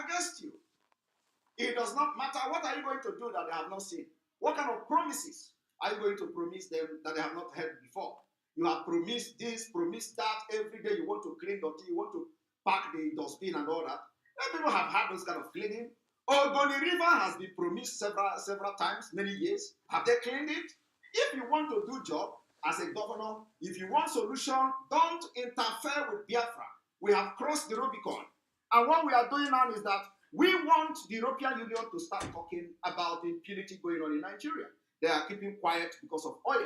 against you. It does not matter. What are you going to do that they have not seen? What kind of promises are you going to promise them that they have not heard before? You have promised this, promised that. Every day you want to clean dirty, you want to pack the dustbin and all that. And people have had those kind of cleaning. Ogoni River has been promised several times, many years. Have they cleaned it? If you want to do job as a governor, if you want solution, don't interfere with Biafra. We have crossed the Rubicon. And what we are doing now is that we want the European Union to start talking about the impunity going on in Nigeria. They are keeping quiet because of oil.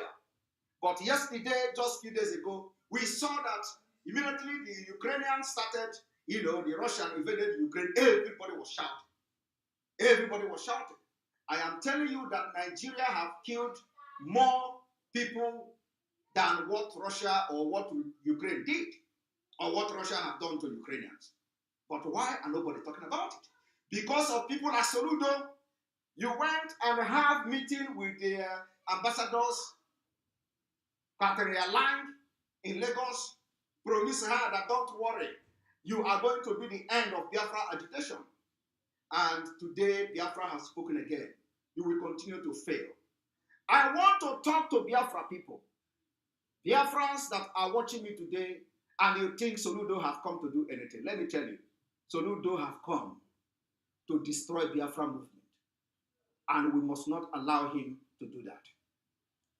But yesterday, just a few days ago, we saw that immediately the Ukrainians started, the Russian invaded Ukraine. Everybody was shouting. Everybody was shouting. I am telling you that Nigeria have killed more people than what Russia or what Ukraine did, or what Russia have done to Ukrainians. But why are nobody talking about it? Because of people like Soludo. You went and have meeting with the ambassadors, Catherine Land in Lagos, promise her that don't worry, you are going to be the end of Biafra agitation. And today, Biafra has spoken again. You will continue to fail. I want to talk to Biafra people. Biafrans that are watching me today, and you think Soludo have come to do anything. Let me tell you, Soludo have come to destroy Biafra movement. And we must not allow him to do that.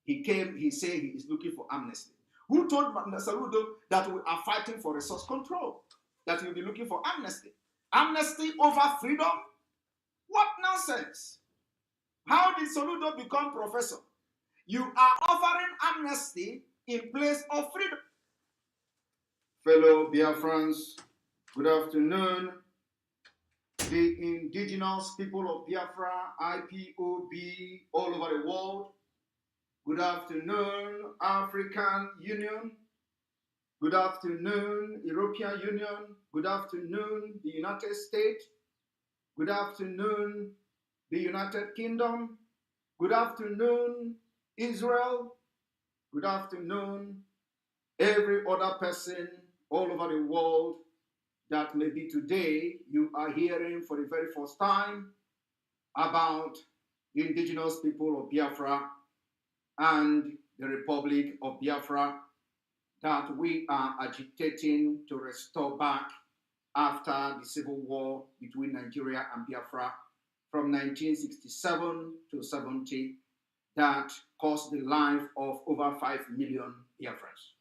He came, he said he is looking for amnesty. Who told Soludo that we are fighting for resource control? That he will be looking for amnesty? Amnesty over freedom? What nonsense! How did Soludo become professor? You are offering amnesty in place of freedom. Fellow Biafrans, good afternoon. The indigenous people of Biafra, IPOB, all over the world. Good afternoon, African Union. Good afternoon, European Union. Good afternoon, the United States. Good afternoon, the United Kingdom. Good afternoon, Israel. Good afternoon, every other person all over the world that maybe today you are hearing for the very first time about the indigenous people of Biafra and the Republic of Biafra that we are agitating to restore back after the civil war between Nigeria and Biafra from 1967 to 70 that cost the life of over 5 million Biafrans.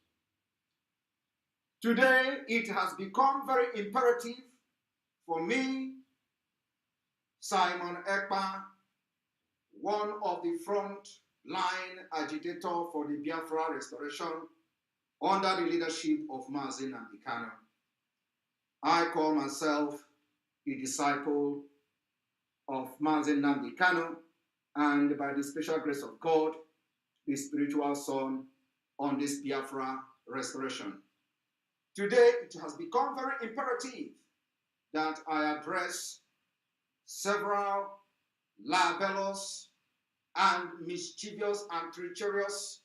Today, it has become very imperative for me, Simon Ekpa, one of the front line agitator for the Biafra restoration under the leadership of Mazi Nnamdi Kanu. I call myself a disciple of Mazi Nnamdi Kanu, and by the special grace of God, the spiritual son on this Biafra restoration. Today, it has become very imperative that I address several libelous and mischievous and treacherous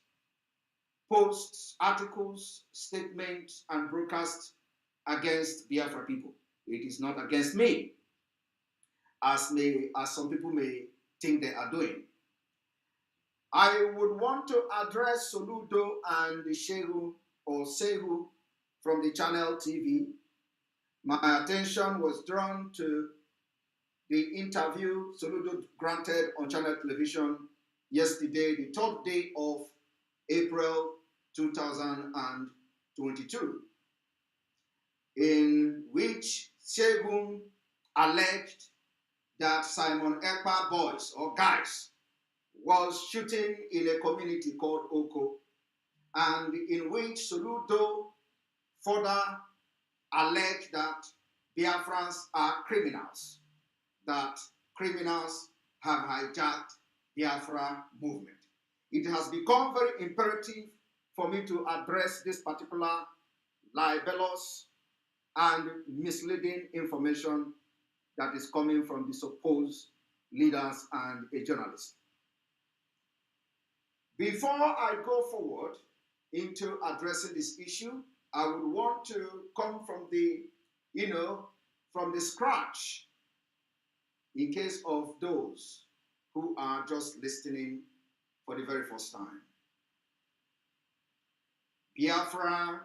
posts, articles, statements, and broadcasts against Biafra people. It is not against me, as some people may think they are doing. I would want to address Soludo and Shehu or Sehu from the channel TV. My attention was drawn to the interview Soludo granted on channel television yesterday, the 3rd day of April 2022, in which Shehu alleged that Simon Ekpa boys or guys was shooting in a community called Oko, and in which Soludo further alleged that Biafrans are criminals, that criminals have hijacked Biafra movement. It has become very imperative for me to address this particular libelous and misleading information that is coming from the supposed leaders and a journalist. Before I go forward into addressing this issue, I would want to come from the, from the scratch in case of those who are just listening for the very first time. Biafra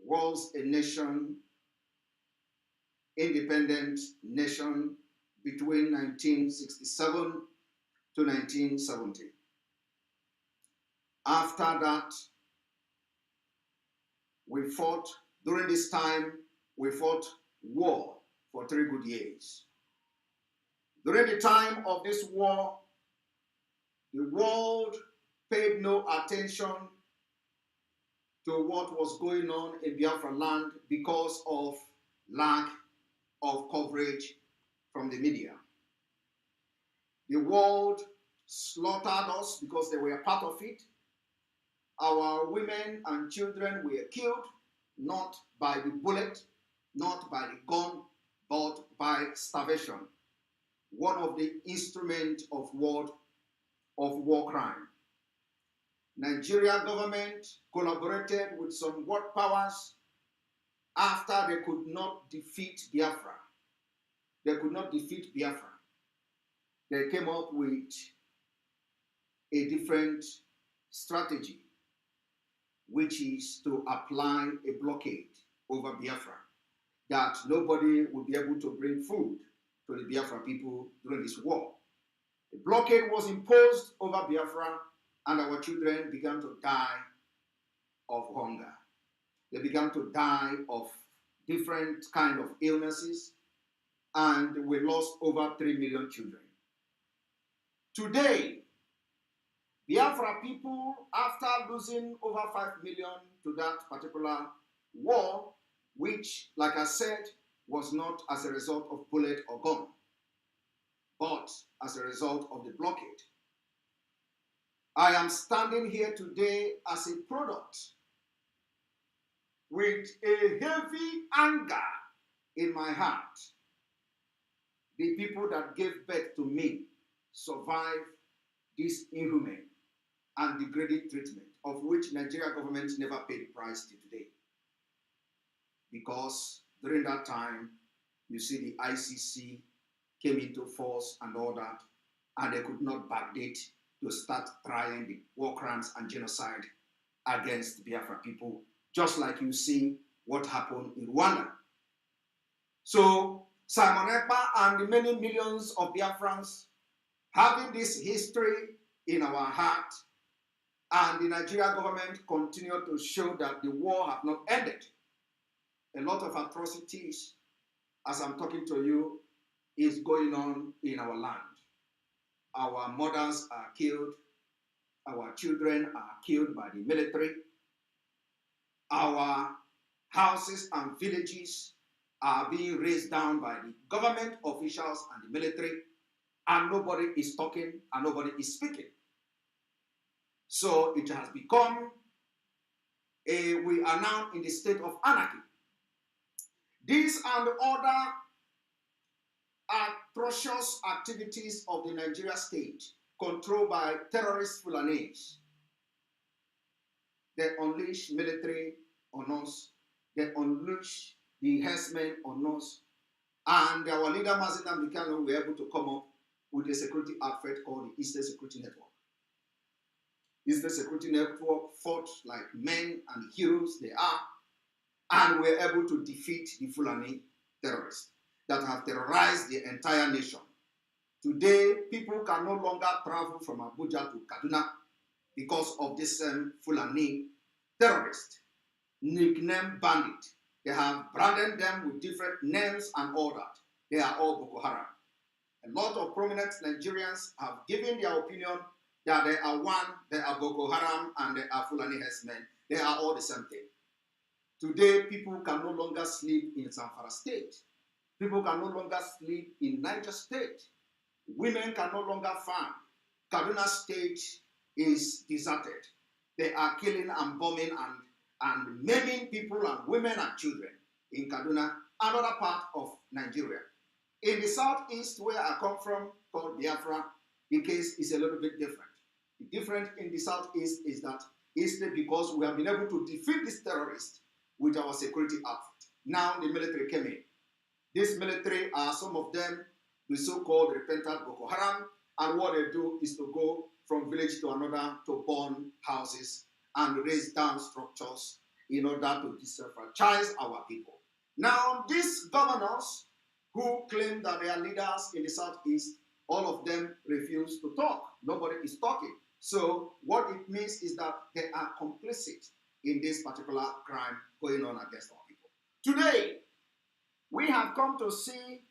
was a nation, independent nation between 1967 to 1970. After that, we fought, during this time, we fought war for 3 good years. During the time of this war, the world paid no attention to what was going on in Biafra land because of lack of coverage from the media. The world slaughtered us because they were part of it. Our women and children were killed, not by the bullet, not by the gun, but by starvation. One of the instruments of war crime. Nigeria government collaborated with some world powers after they could not defeat Biafra. They could not defeat Biafra. They came up with a different strategy, which is to apply a blockade over Biafra, that nobody would be able to bring food to the Biafra people during this war. The blockade was imposed over Biafra, and our children began to die of hunger. They began to die of different kind of illnesses, and we lost over 3 million children. Today, Biafra people, after losing over 5 million to that particular war, which, like I said, was not as a result of bullet or gun, but as a result of the blockade. I am standing here today as a product with a heavy anger in my heart. The people that gave birth to me survived this inhumane and degrading treatment, of which Nigeria government never paid the price till today. Because during that time, you see the ICC came into force and all that, and they could not backdate to start trying the war crimes and genocide against Biafra people, just like you see what happened in Rwanda. So Simon Ekpa and the many millions of Biafrans having this history in our heart, and the Nigeria government continue to show that the war have not ended. A lot of atrocities, as I'm talking to you, is going on in our land. Our mothers are killed. Our children are killed by the military. Our houses and villages are being razed down by the government officials and the military, and nobody is talking and nobody is speaking. So it has become we are now in the state of anarchy. These and other atrocious activities of the Nigeria state, controlled by terrorist Fulanis. They unleash military on us. They unleash the herdsmen on us. And our leader, Mazina Mikano, were able to come up with a security outfit called the Eastern Security Network. Eastern Security Network fought like men and heroes they are, and were able to defeat the Fulani terrorists that have terrorized the entire nation. Today, people can no longer travel from Abuja to Kaduna because of this Fulani terrorist, nicknamed bandit. They have branded them with different names and all that. They are all Boko Haram. A lot of prominent Nigerians have given their opinion that they are one, they are Boko Haram, and they are Fulani herdsmen. They are all the same thing. Today, people can no longer sleep in Zamfara State. People can no longer sleep in Niger State. Women can no longer farm. Kaduna State is deserted. They are killing and bombing and maiming people and women and children in Kaduna, another part of Nigeria. In the southeast, where I come from, called Biafra, the case is a little bit different. The difference in the southeast is that it's because we have been able to defeat this terrorist with our security outfit. Now the military came in. This military are some of them, the so-called repentant Boko Haram, and what they do is to go from village to another to burn houses and raise down structures in order to disenfranchise our people. Now, these governors who claim that they are leaders in the southeast, all of them refuse to talk. Nobody is talking. So what it means is that they are complicit in this particular crime going on against our people. Today, we have come to see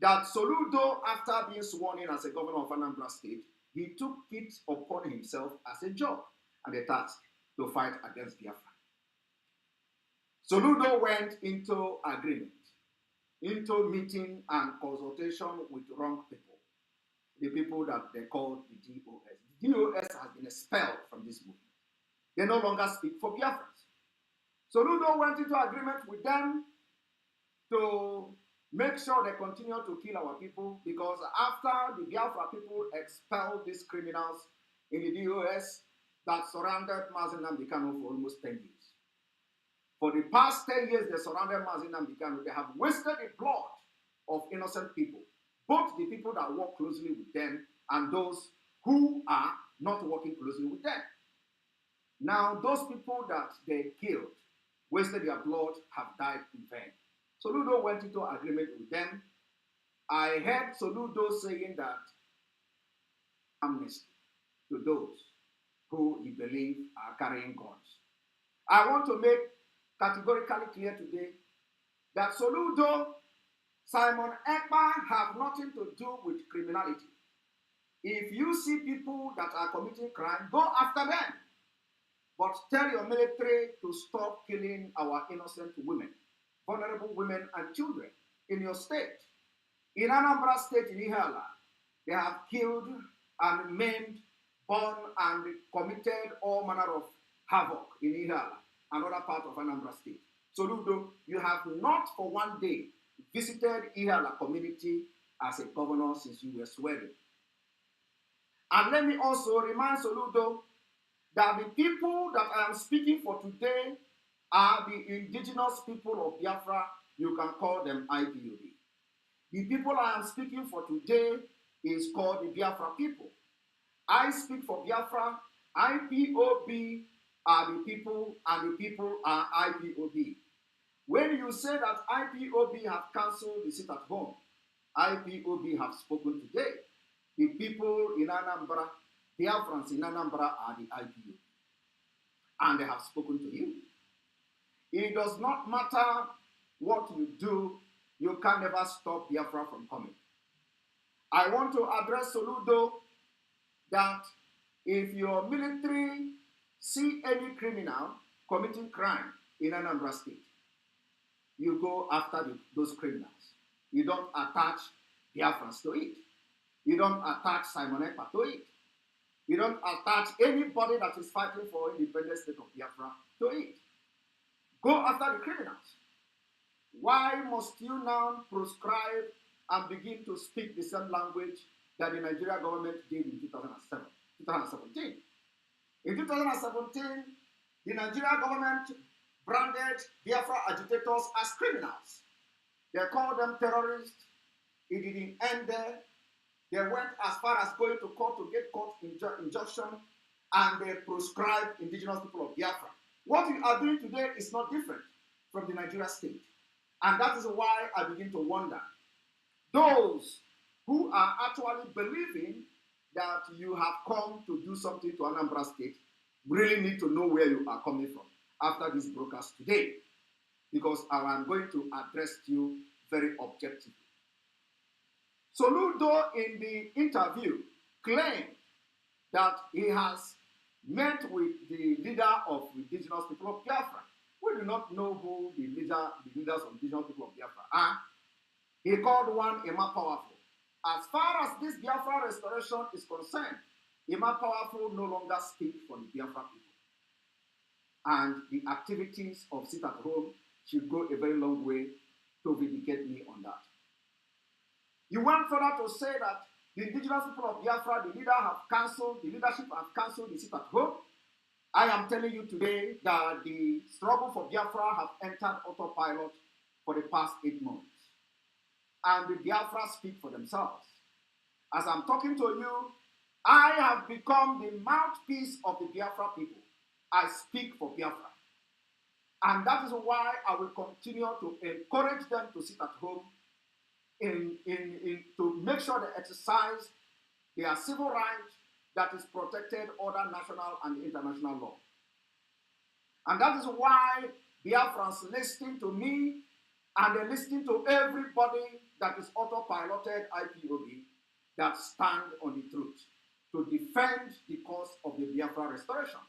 that Soludo, after being sworn in as a governor of Anambra State, he took it upon himself as a job and a task to fight against Biafra. Soludo went into agreement, into meeting and consultation with wrong people, the people that they called the DOS. The DOS has been expelled from this movement. They no longer speak for Biafrans. Soludo went into agreement with them to make sure they continue to kill our people, because after the Biafra people expelled these criminals in the DOS that surrounded Mazi Nnamdi Kanu for almost 10 years. For the past 10 years, they surrounded Mazi Nnamdi Kanu. They have wasted the blood of innocent people, both the people that work closely with them and those who are not working closely with them. Now, those people that they killed, wasted their blood, have died in vain. Soludo went into agreement with them. I heard Soludo saying that amnesty to those who he believes are carrying guns. I want to make categorically clear today that Soludo, Simon Ekpa have nothing to do with criminality. If you see people that are committing crime, go after them. But tell your military to stop killing our innocent women, vulnerable women and children in your state. In Anambra State, in Ihala, they have killed and maimed, burned, and committed all manner of havoc in Ihala, another part of Anambra State. Soludo, you have not for one day visited Ihala community as a governor since you were sworn. And let me also remind Soludo that the people that I am speaking for today are the indigenous people of Biafra. You can call them IPOB. The people I am speaking for today is called the Biafra people. I speak for Biafra. IPOB are the people, and the people are IPOB. When you say that IPOB have cancelled the sit at home, IPOB have spoken today. The people in Anambra, Biafrans in Anambra are the IPOB. And they have spoken to you. It does not matter what you do, you can never stop Biafra from coming. I want to address Soludo that if your military see any criminal committing crime in Anambra State, you go after those criminals. You don't attach Biafrans to it. You don't attach Simon Ekpa to it. You don't attach anybody that is fighting for independent state of Biafra to it. Go after the criminals. Why must you now prescribe and begin to speak the same language that the Nigerian government did in 2017? In 2017, the Nigerian government branded Biafra agitators as criminals. They called them terrorists. It didn't end there. They went as far as going to court to get court injunction, and they proscribed indigenous people of Biafra. What we are doing today is not different from the Nigeria state. And that is why I begin to wonder. Those who are actually believing that you have come to do something to Anambra State really need to know where you are coming from after this broadcast today, because I am going to address you very objectively. Soludo, in the interview, claimed that he has met with the leader of indigenous people of Biafra. We do not know who the leaders of indigenous people of Biafra are. He called one Ima Powerful. As far as this Biafra restoration is concerned, Ima Powerful no longer speaks for the Biafra people. And the activities of Sit at Home should go a very long way to vindicate me on that. You went further to say that the indigenous people of Biafra, the leadership have cancelled the Sit at Home. I am telling you today that the struggle for Biafra have entered autopilot for the past 8 months. and the Biafra speak for themselves. As I'm talking to you, I have become the mouthpiece of the Biafra people. I speak for Biafra. And that is why I will continue to encourage them to sit at home to make sure they exercise their civil rights that is protected under national and international law. And that is why Biafrans listen to me and they listen to everybody that is autopiloted IPOB that stand on the truth to defend the cause of the Biafra restoration.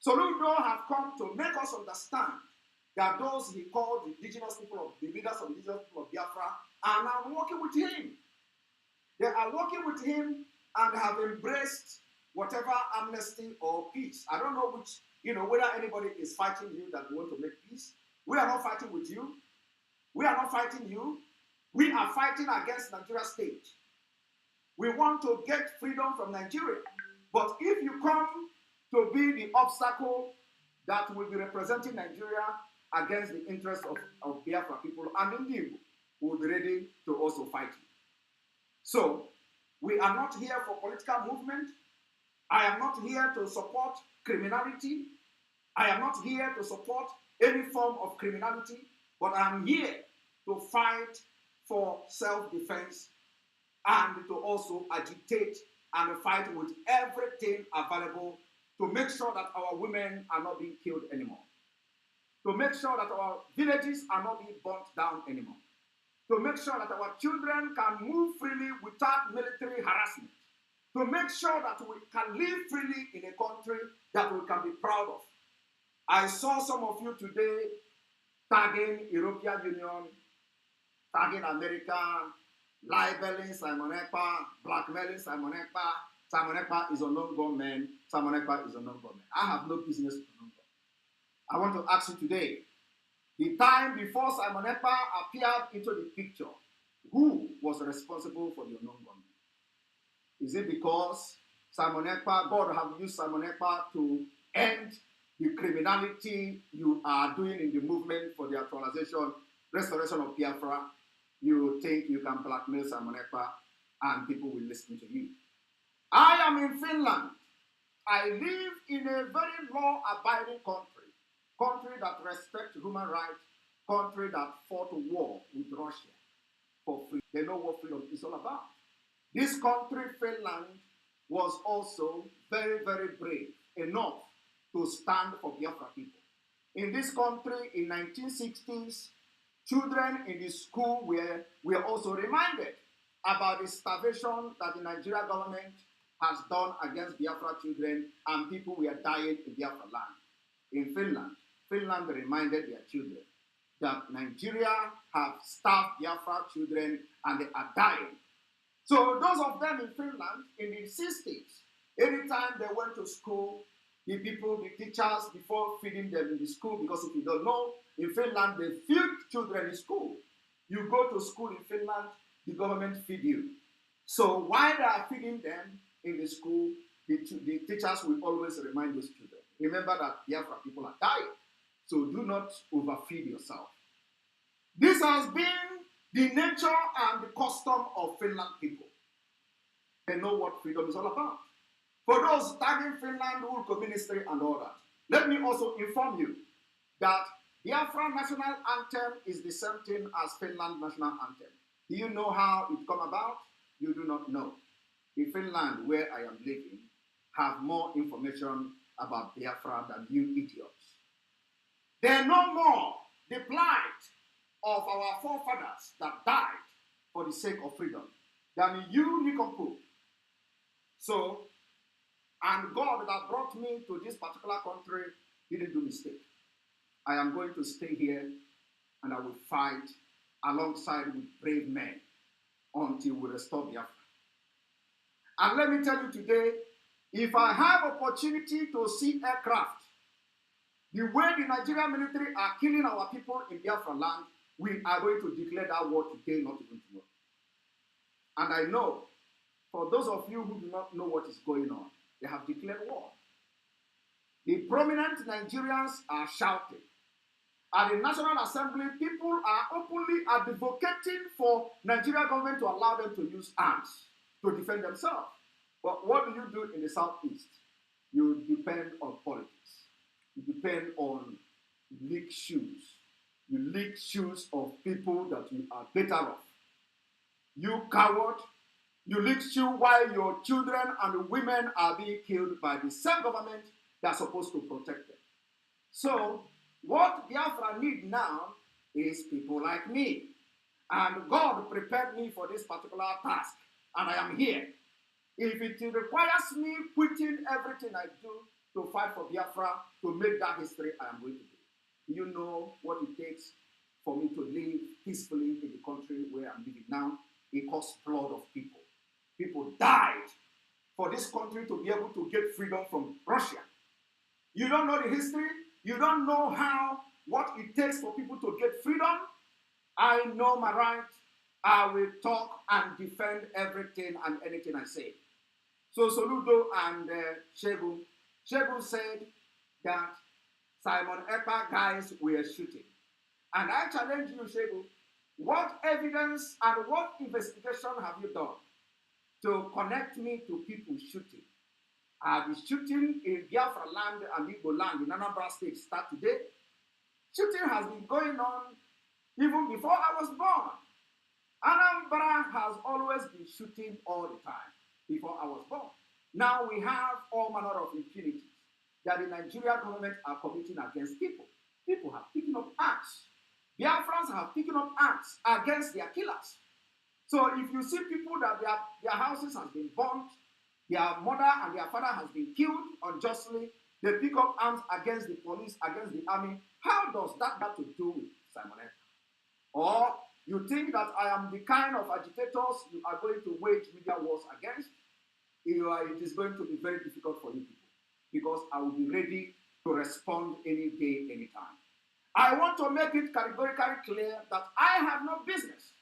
Soludo have come to make us understand that those he called the indigenous people of the leaders of the indigenous people of Biafra are now working with him. They are working with him and have embraced whatever amnesty or peace. I don't know which, whether anybody is fighting you that want to make peace. We are not fighting with you. We are not fighting you. We are fighting against Nigeria state. We want to get freedom from Nigeria. But if you come to be the obstacle that will be representing Nigeria against the interests of Biafra people and indeed we will be ready to also fight you. So, we are not here for political movement. I am not here to support criminality. I am not here to support any form of criminality, but I am here to fight for self-defense and to also agitate and fight with everything available to make sure that our women are not being killed anymore, to make sure that our villages are not being burnt down anymore, to make sure that our children can move freely without military harassment, to make sure that we can live freely in a country that we can be proud of. I saw some of you today tagging European Union, tagging America, libeling Simon Ekpa, blackmailing Simon Ekpa. Simon Ekpa is a non-government. Simon Ekpa is a non-government. I have no business with non-government. I want to ask you today, the time before Simon Ekpa appeared into the picture, who was responsible for your non-government? Is it because Simon Ekpa, God have used Simon Ekpa to end the criminality you are doing in the movement for the actualization, restoration of Biafra? You think you can blackmail Simon Ekpa and people will listen to you. I am in Finland. I live in a very law-abiding country that respects human rights, country that fought a war with Russia for freedom. They know what freedom is all about. This country, Finland, was also very, very brave enough to stand for Biafra people. In this country, in 1960s, children in the school were also reminded about the starvation that the Nigerian government has done against Biafra children, and people were dying in Biafra land. In Finland reminded their children that Nigeria have starved Biafra children and they are dying. So those of them in Finland in the 60s, anytime they went to school, the teachers, before feeding them in the school, because if you don't know, in Finland they feed children in school. You go to school in Finland, the government feed you. So while they are feeding them in the school, the teachers will always remind those children, remember that Biafra people are dying. So do not overfeed yourself. This has been the nature and the custom of Finland people. They know what freedom is all about. For those tagging Finland, Ulko Ministry and all that, let me also inform you that Biafra national anthem is the same thing as Finland national anthem. Do you know how it come about? You do not know. The Finland where I am living have more information about Biafra than you idiots. They know more the plight of our forefathers that died for the sake of freedom than you, Nikompo. So, and God that brought me to this particular country didn't do mistake. I am going to stay here and I will fight alongside with brave men until we restore Biafra. And let me tell you today, if I have opportunity to see aircraft, the way the Nigerian military are killing our people in Biafra land, we are going to declare that war today, not even tomorrow. And I know, for those of you who do not know what is going on, they have declared war. The prominent Nigerians are shouting. At the National Assembly, people are openly advocating for Nigerian government to allow them to use arms to defend themselves. But what do you do in the Southeast? You depend on politics. You depend on leak shoes. You leak shoes of people that you are better off. You coward. You leak shoe while your children and women are being killed by the same government that are supposed to protect them. So, what Biafra need now is people like me. And God prepared me for this particular task. And I am here. If it requires me quitting everything I do to fight for Biafra, to make that history, I am going to do. Do you know what it takes for me to live peacefully in the country where I'm living now? It costs blood of people. People died for this country to be able to get freedom from Russia. You don't know the history. You don't know what it takes for people to get freedom. I know my rights. I will talk and defend everything and anything I say. So Soludo and Shegun said that Simon Ekpa guys were shooting. And I challenge you, Shegun, what evidence and what investigation have you done to connect me to people shooting? The shooting in Biafra land and Igbo land in Anambra State start today. Shooting has been going on even before I was born. Anambra has always been shooting all the time before I was born. Now we have all manner of impunities that the Nigerian government are committing against people. People have taken up arms. Biafrans have taken up arms against their killers. So if you see people that their houses have been burnt, their mother and their father has been killed unjustly, they pick up arms against the police, against the army. How does that have to do with Simon Ekpa? Or you think that I am the kind of agitators you are going to wage media wars against? It is going to be very difficult for you people because I will be ready to respond any day, anytime. I want to make it categorically clear that I have no business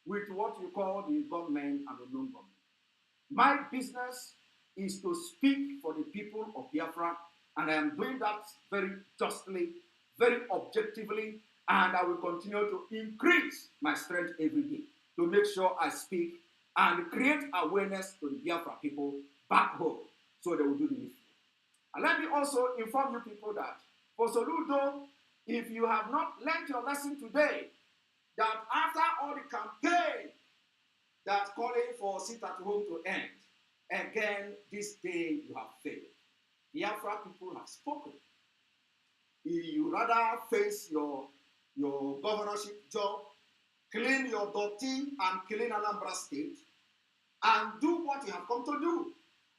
with what you call the government and the non-government. My business is to speak for the people of Biafra, and I am doing that very justly, very objectively, and I will continue to increase my strength every day to make sure I speak and create awareness to the Biafra people back home so they will do the needful. And let me also inform you people that for Soludo, if you have not learned your lesson today, that after all the campaign that calling for sit at home to end, again, this day you have failed. Biafra people have spoken. You rather face your governorship job, clean your dirty and clean Anambra State, and do what you have come to do.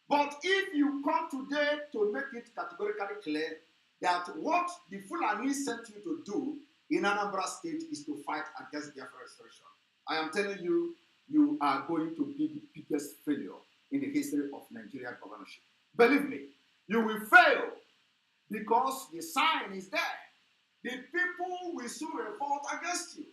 But if you come today to make it categorically clear that what the Fulani sent you to do in Anambra State is to fight against Biafra restoration, I am telling you, you are going to be the biggest failure in the history of Nigerian governorship. Believe me, you will fail because the sign is there. The people will soon revolt against you.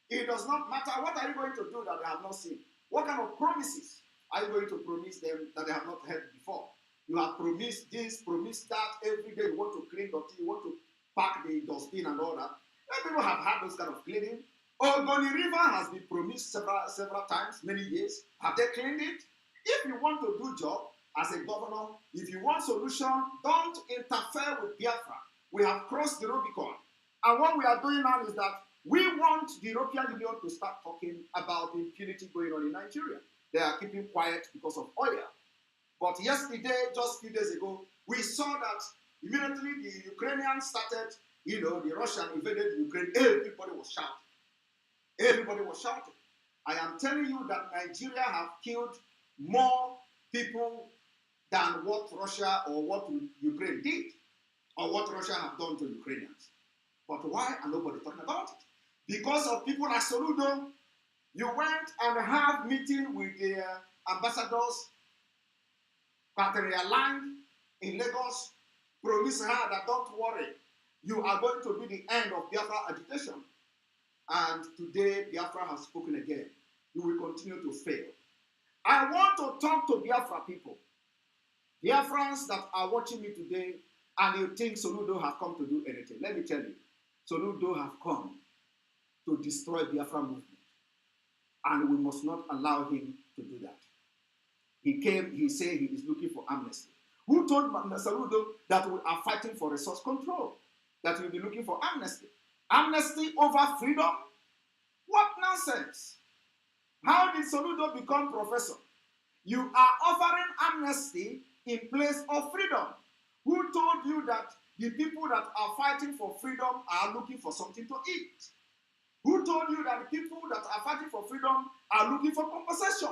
It does not matter. What are you going to do that they have not seen? What kind of promises are you going to promise them that they have not heard before? You have promised this, promised that. Every day you want to clean dirty, you want to pack the dustbin and all that. And people have had those kind of cleaning. Ogoni River has been promised several times, many years. Have they cleaned it? If you want to do job as a governor, if you want solution, don't interfere with Biafra. We have crossed the Rubicon. And what we are doing now is that we want the European Union to start talking about the impunity going on in Nigeria. They are keeping quiet because of oil. But yesterday, just a few days ago, we saw that immediately the Ukrainians started, the Russian invaded Ukraine, everybody was shouting. Everybody was shouting. I am telling you that Nigeria have killed more people than what Russia or what Ukraine did, or what Russia have done to Ukrainians. But why are nobody talking about it? Because of people like Soludo. You went and had meeting with the ambassadors, Patricia Land in Lagos, promise her that don't worry, you are going to be the end of Biafra agitation. And today Biafra has spoken again. You will continue to fail. I want to talk to Biafra people. Biafrans that are watching me today and you think Soludo has come to do anything. Let me tell you, Soludo have come to destroy Biafra movement. And we must not allow him to do that. He came, he said he is looking for amnesty. Who told Soludo that we are fighting for resource control? That we'll be looking for amnesty? Amnesty over freedom? What nonsense! How did Soludo become professor? You are offering amnesty in place of freedom. Who told you that the people that are fighting for freedom are looking for something to eat? Who told you that the people that are fighting for freedom are looking for compensation?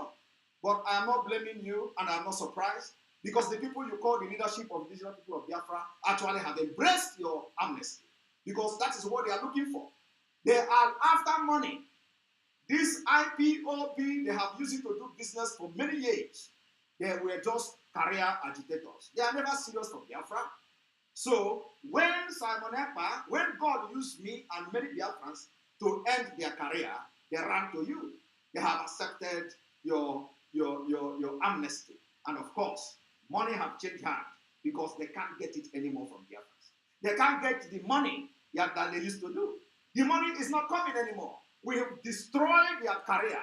But I am not blaming you, and I am not surprised, because the people you call the leadership of the indigenous people of Biafra actually have embraced your amnesty, because that is what they are looking for. They are after money. This IPOB, they have used it to do business for many years. They were just career agitators. They are never serious for Biafra. So when Simon Ekpa, when God used me and many Biafrans to end their career, they ran to you. They have accepted your amnesty. And of course, money have changed hands because they can't get it anymore from Biafrans. They can't get the money that they used to do. The money is not coming anymore. We have destroyed their career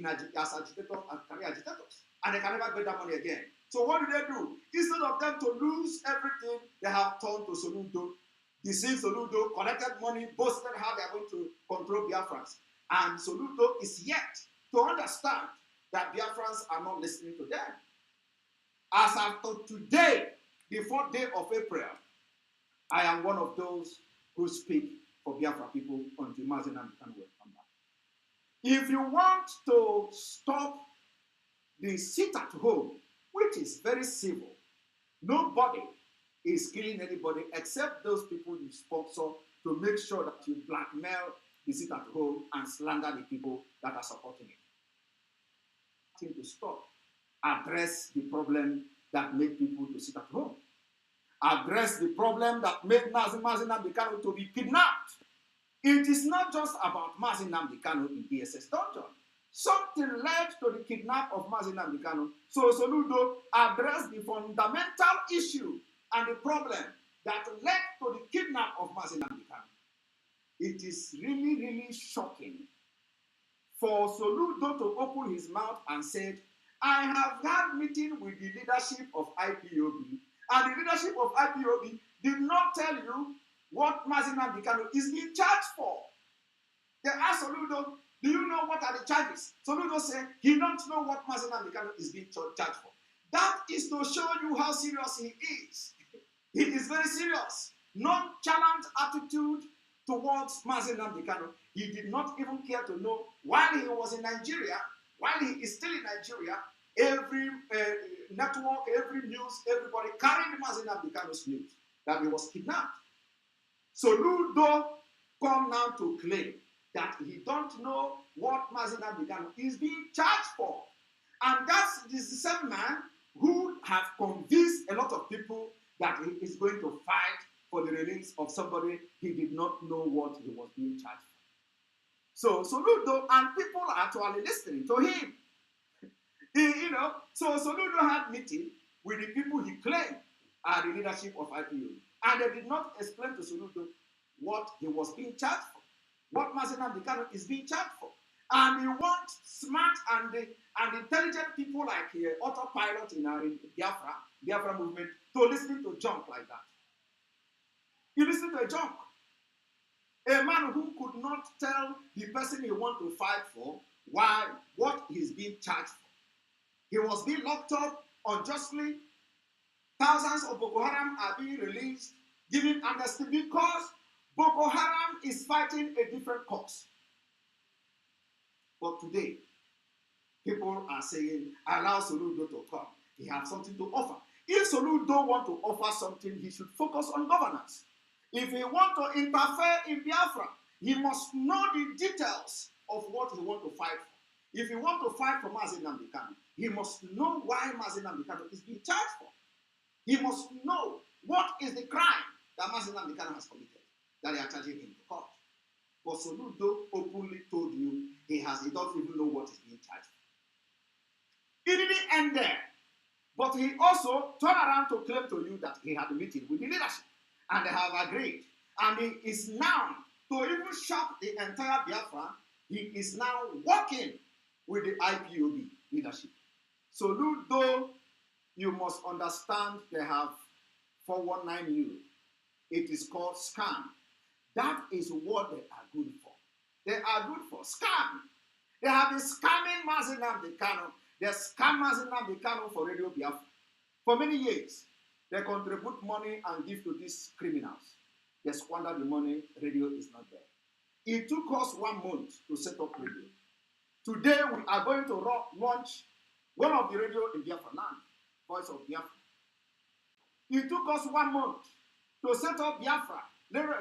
as agitators and career agitators. And they can never get that money again. So what do? Instead of them to lose everything, they have turned to Soludo, deceived Soludo, collected money, boasted how they are going to control Biafrans. And Soludo is yet to understand that Biafrans are not listening to them. As of today, the 4th day of April, I am one of those who speak for Biafra people until Mazi Nnamdi Kanu will come back. If you want to stop the sit at home, which is very civil, nobody is killing anybody except those people you sponsor to make sure that you blackmail the sit at home and slander the people that are supporting it. To stop, address the problem that made people to sit at home. Address the problem that made Mazi Nnamdi Kanu to be kidnapped. It is not just about Mazi Nnamdi Kanu in DSS dungeon. Something led to the kidnap of Mazi Nnamdi Kanu. So Soludo addressed the fundamental issue and the problem that led to the kidnap of Mazi Nnamdi Kanu. It is really, really shocking for Soludo to open his mouth and said, I have had meeting with the leadership of IPOB, and the leadership of IPOB did not tell you what Mazi Nnamdi Kanu is being charged for. They asked Soludo, do you know what are the charges? Soludo said he don't know what Mazi Nnamdi Kanu is being charged for. That is to show you how serious he is. He is very serious. Nonchalant attitude towards Mazi Nnamdi Kanu. He did not even care to know while he was in Nigeria, while he is still in Nigeria, every network, every news, everybody carried Mazi Nnamdi Kanu's news that he was kidnapped. Soludo come now to claim that he don't know what Mazi Nnamdi Kanu is being charged for. And that's the same man who have convinced a lot of people that he is going to fight for the release of somebody he did not know what he was being charged for. So Soludo and people are actually listening to him. So Soludo had meeting with the people he claimed are the leadership of IPO. And they did not explain to Soludo what he was being charged for, what Mazi Nnamdi Kanu is being charged for. And he wants smart and intelligent people like autopilot in Biafra movement to listen to junk like that. You listen to a junk. A man who could not tell the person he wants to fight for what he's being charged for. He was being locked up unjustly. Thousands of Boko Haram are being released, given amnesty because Boko Haram is fighting a different cause. But today, people are saying, allow Soludo to come. He has something to offer. If Soludo wants to offer something, he should focus on governance. If he wants to interfere in Biafra, he must know the details of what he wants to fight for. If he wants to fight for Mazi Nnamdi Kanu, he must know why Mazi Nnamdi Kanu is being charged for. He must know what is the crime that Mazi Nnamdi Kanu has committed, that they are charging him to court. But Soludo openly told you he doesn't even know what is being charged for. It didn't end there. But he also turned around to claim to you that he had a meeting with the leadership. And they have agreed. And he is now To even shock the entire Biafra, he is now working with the IPOB leadership. Soludo, you must understand they have 419 you. It is called scam. That is what they are good for. They are good for scam. They have been scamming Mazi Nnamdi Kanu. They scam Mazi Nnamdi Kanu for Radio Biafra. For many years, they contribute money and give to these criminals. They squander the money, radio is not there. It took us 1 month to set up radio. Today, we are going to launch one of the radio in Biafra land, Voice of Biafra. It took us 1 month to set up Biafra,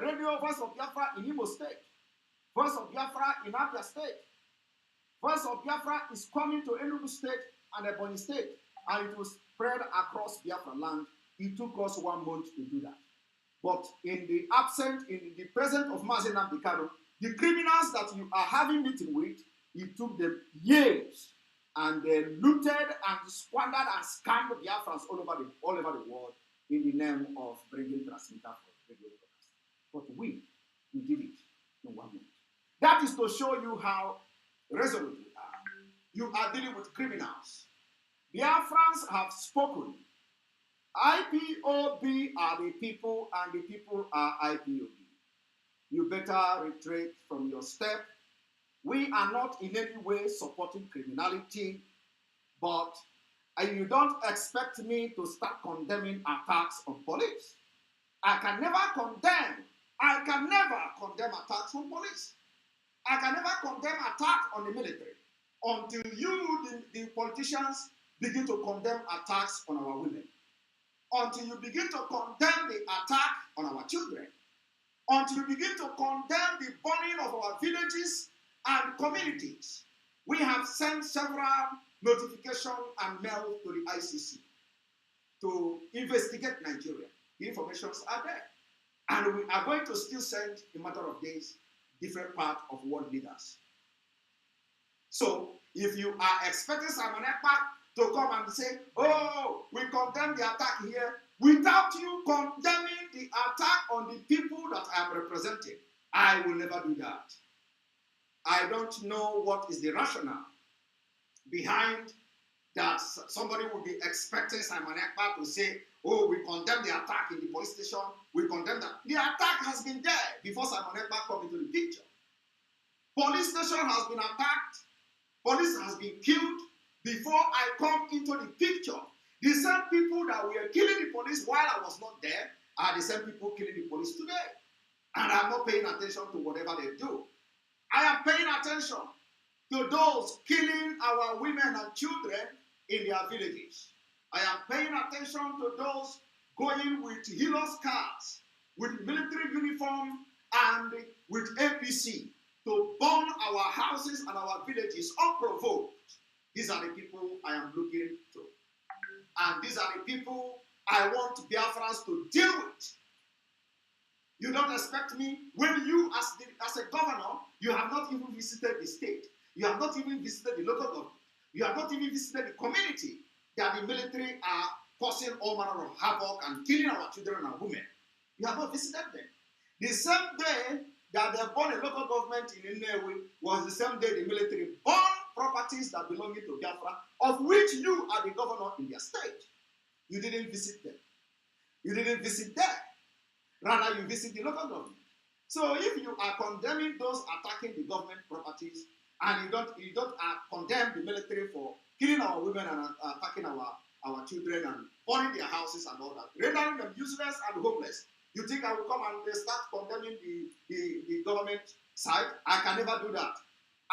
radio Voice of Biafra in Imo State, Voice of Biafra in Abia State. Voice of Biafra is coming to Enugu State and Ebonyi State, and it will spread across Biafra land. It took us 1 month to do that. But in the presence of Mazi Nnamdi Kanu, the criminals that you are having meeting with, it took them years, and they looted and squandered and scammed Biafrans all over the world in the name of bringing transmitter for radio broadcast. But we did it in 1 month. That is to show you how resolute we are. You are dealing with criminals. Biafrans have spoken. IPOB are the people, and the people are IPOB. You better retreat from your step. We are not in any way supporting criminality, but you don't expect me to start condemning attacks on police. I can never condemn attacks on police. I can never condemn attack on the military until you, the politicians, begin to condemn attacks on our women. Until you begin to condemn the attack on our children. Until you begin to condemn the burning of our villages and communities. We have sent several notifications and mail to the ICC to investigate Nigeria. The informations are there. And we are going to still send, in a matter of days, different part of world leaders. So, if you are expecting Simon Ekpa to come and say, oh, we condemn the attack here, without you condemning the attack on the people that I am representing, I will never do that. I don't know what is the rationale behind that somebody will be expecting Simon Ekpa to say, oh, we condemn the attack in the police station, we condemn that. The attack has been there before Simon Ekpa come into the picture. Police station has been attacked, police has been killed before I come into the picture. The same people that were killing the police while I was not there are the same people killing the police today. And I'm not paying attention to whatever they do. I am paying attention to those killing our women and children in their villages. I am paying attention to those going with Helios cars, with military uniform and with APC to burn our houses and our villages unprovoked. These are the people I am looking to. And these are the people I want Biafrans to deal with. You don't expect me, when you, as a governor, you have not even visited the state. You have not even visited the local government. You have not even visited the community that the military are causing all manner of havoc and killing our children and women. You have not visited them. The same day that they burned a local government in Nnewi was the same day the military burned properties that belong to Biafra, of which you are the governor in their state. You didn't visit them. You didn't visit them. Rather, you visit the local government. So if you are condemning those attacking the government properties, and you don't condemn the military for killing our women and attacking our children and burning their houses and all that, rendering them useless and homeless, you think I will come and start condemning the government side? I can never do that.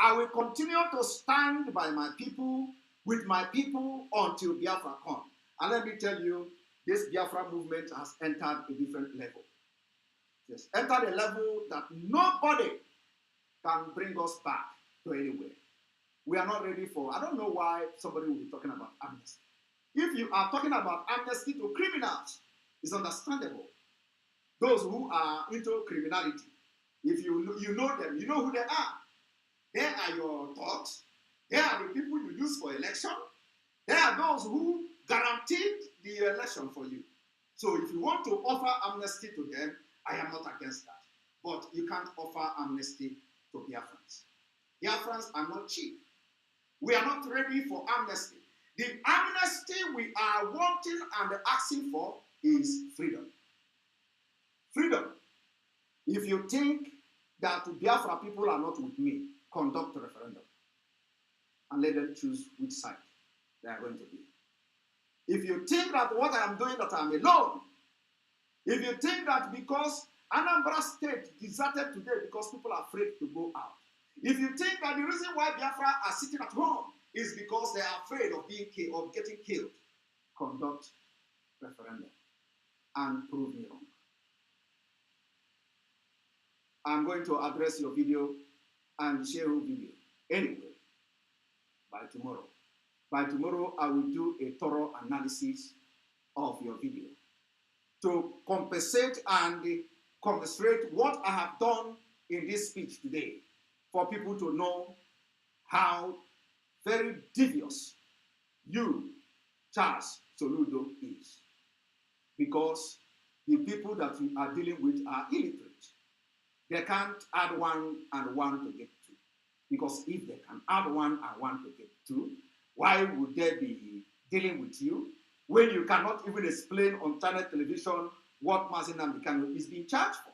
I will continue to stand by my people, with my people, until Biafra comes. And let me tell you, this Biafra movement has entered a different level. It's entered a level that nobody can bring us back to anywhere. We are not ready for, I don't know why somebody will be talking about amnesty. If you are talking about amnesty to criminals, it's understandable. Those who are into criminality, if you know them, you know who they are. They are your thugs. They are the people you use for election. They are those who guaranteed the election for you. So if you want to offer amnesty to them, I am not against that. but you can't offer amnesty to Biafrans. Biafrans are not cheap. We are not ready for amnesty. The amnesty we are wanting and asking for is freedom. Freedom. If you think that Biafra people are not with me, conduct a referendum and let them choose which side they are going to be. If you think that what I am doing, that I am alone, if you think that because Anambra State deserted today because people are afraid to go out, if you think that the reason why Biafra are sitting at home is because they are afraid of being killed, of getting killed, conduct referendum and prove me wrong. I'm going to address your video and share your video anyway by tomorrow. By tomorrow, I will do a thorough analysis of your video to compensate and commiserate what I have done in this speech today for people to know how very devious you, Charles Soludo, is. Because the people that we are dealing with are illiterate. They can't add 1 and 1 to get 2. Because if they can add 1 and 1 to get 2, why would they be dealing with you when you cannot even explain on channel television what Mazi Nnamdi Kanu is being charged for?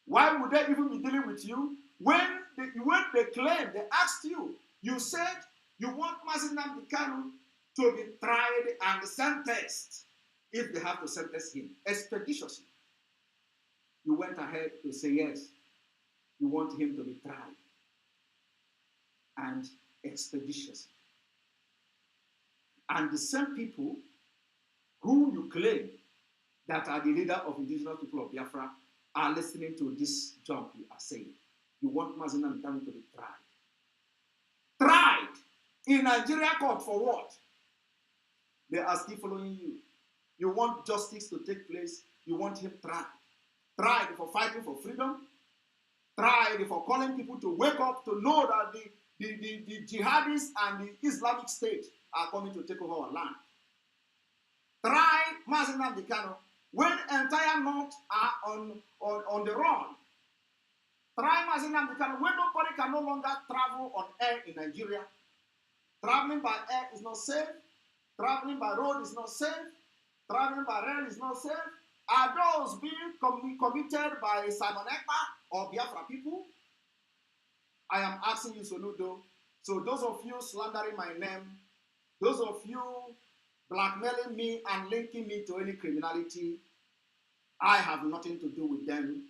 Why would they even be dealing with you when they claim, they asked you, you said you want Mazi Nnamdi Kanu to be tried and sentenced if they have to sentence him expeditiously. You went ahead to say yes, you want him to be tried and expeditiously. And the same people who you claim that are the leader of indigenous people of Biafra are listening to this jump you are saying. You want Mazi Nnamdi Kanu to be tried. Tried in Nigeria court for what? They are still following you. You want justice to take place. You want him tried. Tried for fighting for freedom. Tried for calling people to wake up to know that the jihadists and the Islamic State are coming to take over our land. Try Mazi Nnamdi Kanu when entire North are on the run. Try Mazi Nnamdi Kanu when nobody can no longer travel on air in Nigeria. Traveling by air is not safe. Traveling by road is not safe. Traveling by rail is not safe. Are those being committed by Simon Ekpa or Biafra people? I am asking you, Soludo. So those of you slandering my name, those of you blackmailing me and linking me to any criminality, I have nothing to do with them.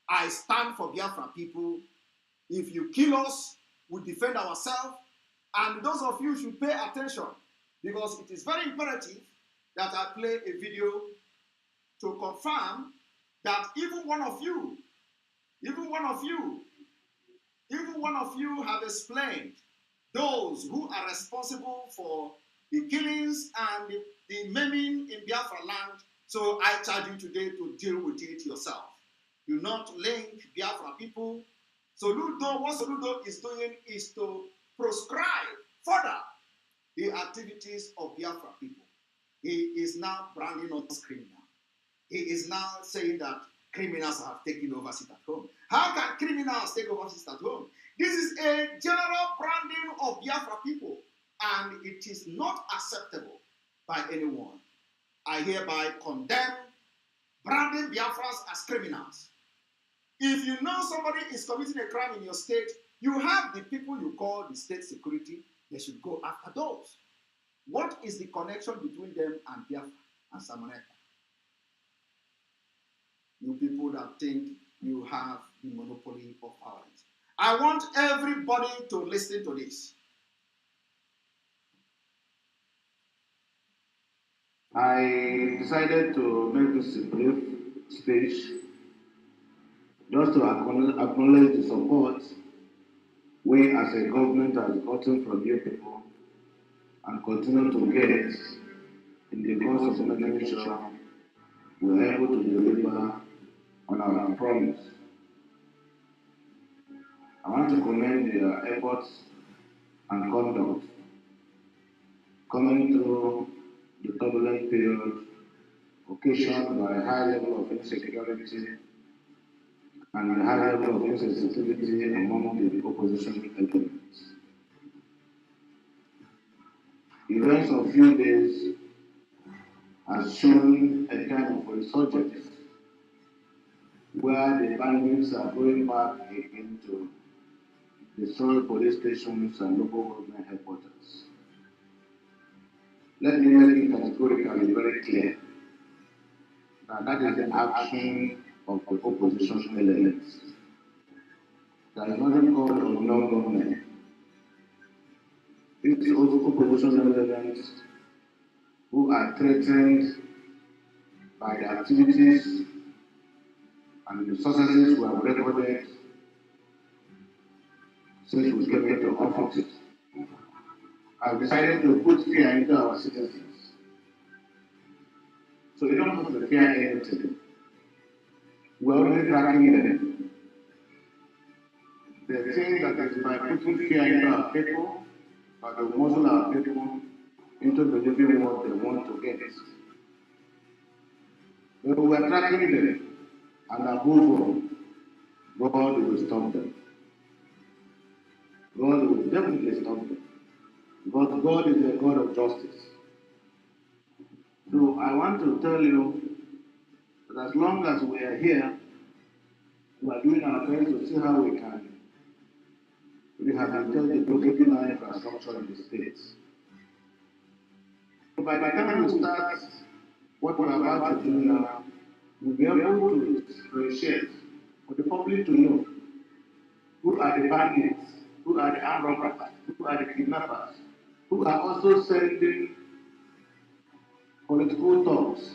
I stand for Biafra people. If you kill us, we defend ourselves. And those of you should pay attention because it is very imperative that I play a video to confirm that even one of you have explained those who are responsible for the killings and the maiming in Biafra land. So I charge you today to deal with it yourself. Do not link Biafra people. Soludo, what Soludo is doing is to proscribe further the activities of Biafra people. He is now branding us criminal. He is now saying that criminals have taken over sit at home. How can criminals take over sit at home? This is a general branding of Biafra people, and it is not acceptable by anyone. I hereby condemn branding Biafrans as criminals. If you know somebody is committing a crime in your state, you have the people you call the state security. They should go after those. What is the connection between them and Biafra and Samoneka? You people that think you have the monopoly of violence. I want everybody to listen to this. I decided to make this a brief speech just to acknowledge the support we as a government has gotten from you people and continue to get in the course of making sure we're able to deliver on our promise. I want to commend your efforts and conduct coming through the turbulent period occasioned by a high level of insecurity and a high level of insensitivity among the opposition elements. Events of few days has shown a kind of resurgence where the bandits are going back again to destroy police stations and local government headquarters. Let me make it categorically very clear that that is the action of the opposition elements. There is nothing called a non-government. These opposition elements who are threatened by the activities and the successes we have recorded since we came into office have decided to put fear into our citizens. So you don't have to fear anything. We're already tracking them. They think that it's by putting fear into our people, that will muzzle our people into believing what they want to get. But we're tracking them, and above all, God will stop them. God will definitely stop them. Because God is a God of justice. So I want to tell you that as long as we are here, we are doing our best to see how we can rehabilitate the broken infrastructure in the states. So by the time we start what we're about to do now, we'll be able to differentiate for the public to know who are the bandits, who are the armed robbers, who are the kidnappers, who are also sending political talks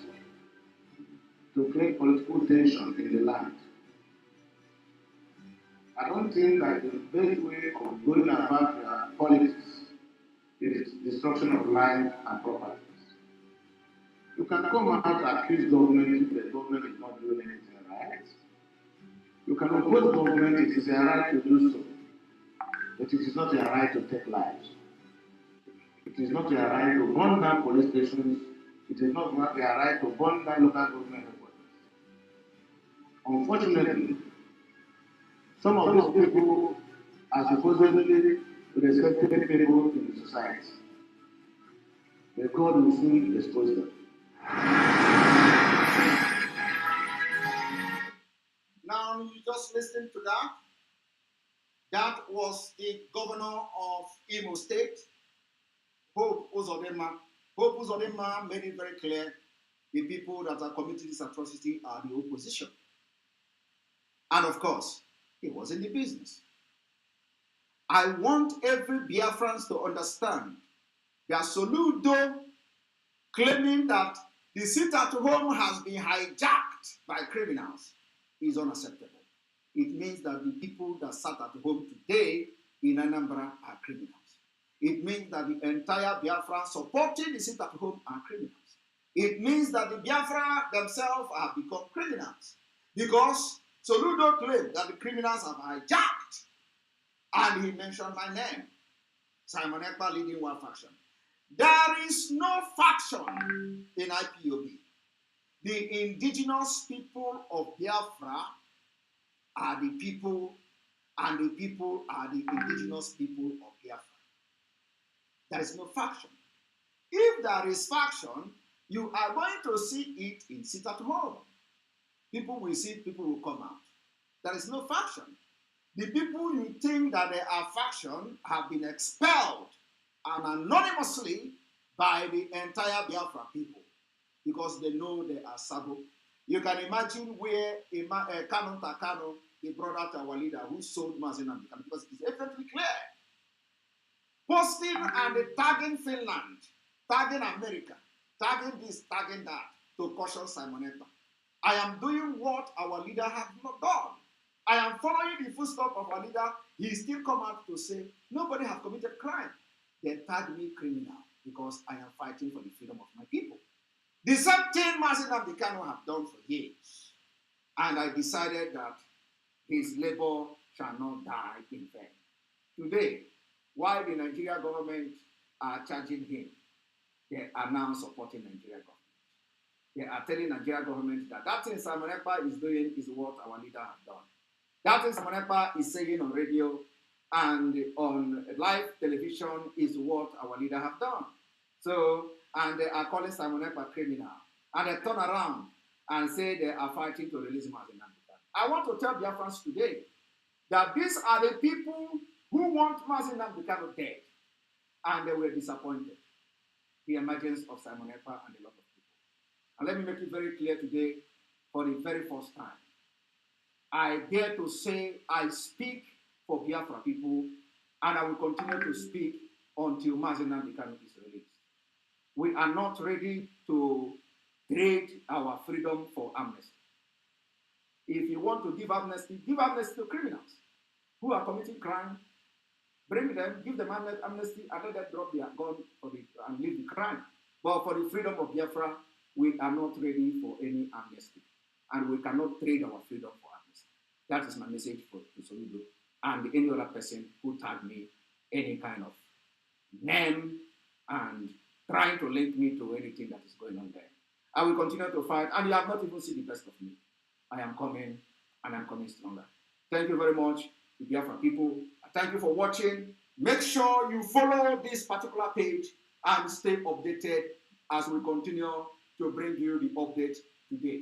to create political tension in the land. I don't think that the best way of going about politics is destruction of life and properties. You can come out and accuse government if the government is not doing anything right. You can oppose government, it is a right to do so. But it is not a right to take lives. It is not a right to burn down police stations. It is not a right to burn down local government headquarters. Unfortunately, some of these people are supposedly respected people in the society. But God will soon expose them. Now you just listen to that. That was the governor of Imo State, Hope Uzodinma. Hope Uzodinma made it very clear the people that are committing this atrocity are the opposition. And of course, he was in the business. I want every Biafrans to understand that Soludo claiming that the seat at home has been hijacked by criminals is unacceptable. It means that the people that sat at home today in Anambra are criminals. It means that the entire Biafra supporting the sit at home are criminals. It means that the Biafra themselves have become criminals because Soludo claimed that the criminals have hijacked, and he mentioned my name, Simon Ekpa leading one faction. There is no faction in IPOB. The indigenous people of Biafra are the people, and the people are the indigenous people of Biafra. There is no faction. If there is faction, you are going to see it in sit at home. People will see it, people will come out. There is no faction. The people you think that they are faction have been expelled and anonymously by the entire Biafra people because they know they are Sabo. You can imagine where Kanu Takano, the brother to our leader who sold Mazinam, because it's evidently clear. Posting and tagging Finland, tagging America, tagging this, tagging that to caution Simon Ekpa. I am doing what our leader has not done. I am following the footsteps of our leader. He still come out to say, nobody has committed crime. They tag me criminal because I am fighting for the freedom of my people. The same thing Mazinam Dikano have done for years. And I decided that his labor shall not die in vain. Today, while the Nigerian government are charging him, they are now supporting Nigerian government. They are telling Nigeria government that that thing Simon Ekpa is doing is what our leader has done. That thing Simon Ekpa is saying on radio and on live television is what our leader have done. So, and they are calling Simon Ekpa criminal. And they turn around and say they are fighting to release him as a Nambika. I want to tell Biafrans today that these are the people who want Mazi Nambika dead. And they were disappointed. The emergence of Simon Ekpa and a lot of people. And let me make it very clear today, for the very first time, I dare to say I speak for Biafra people, and I will continue to speak until Mazi Nambika is released. We are not ready to trade our freedom for amnesty. If you want to give amnesty to criminals who are committing crime. Bring them, give them amnesty, and let them drop their gun and leave the crime. But for the freedom of Biafra, we are not ready for any amnesty. And we cannot trade our freedom for amnesty. That is my message to Soludo and any other person who tagged me any kind of name and trying to link me to anything that is going on there. I will continue to fight, and you have not even seen the best of me. I am coming, and I'm coming stronger. Thank you very much, the Biafra people. Thank you for watching. Make sure you follow this particular page and stay updated as we continue to bring you the update today.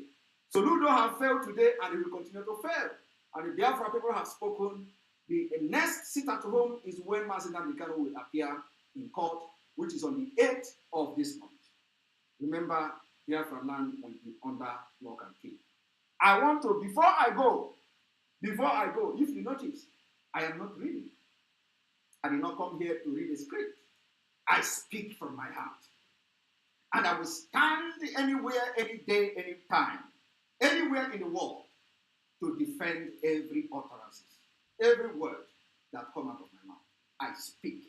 Soludo have failed today, and it will continue to fail. And the Biafra people have spoken. The next sit at home is when Mazi Nambika will appear in court, which is on the 8th of this month. Remember, Biafra land will be under lock and key. I want to, before I go, if you notice, I am not reading. I did not come here to read a script. I speak from my heart. And I will stand anywhere, any day, any time, anywhere in the world to defend every utterance, every word that comes out of my mouth. I speak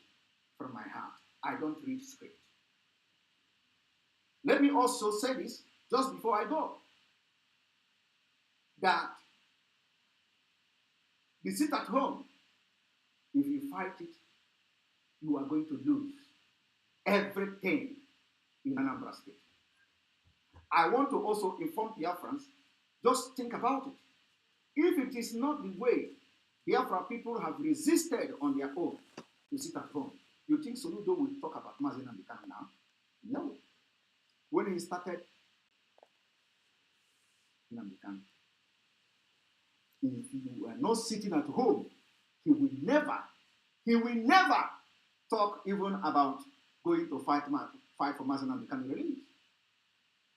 from my heart. I don't read script. Let me also say this just before I go, that the sit at home, if you fight it, you are going to lose everything in Anambra State. I want to also inform Biafrans, just think about it. If it is not the way Biafra people have resisted on their own to sit at home, you think Soludo will talk about Mazi Nambika now? No. When he started Nambika, if you were not sitting at home, he will never talk even about going to fight for Mazi Nambika release.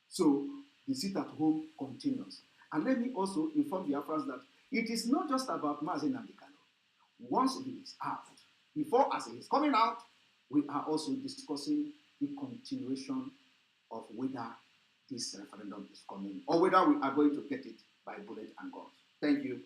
So the sit at home continues. And let me also inform the Biafrans that it is not just about Mazi Nambika. Once he is out, before as he is coming out, we are also discussing the continuation of whether this referendum is coming or whether we are going to get it by bullet and guns. Thank you.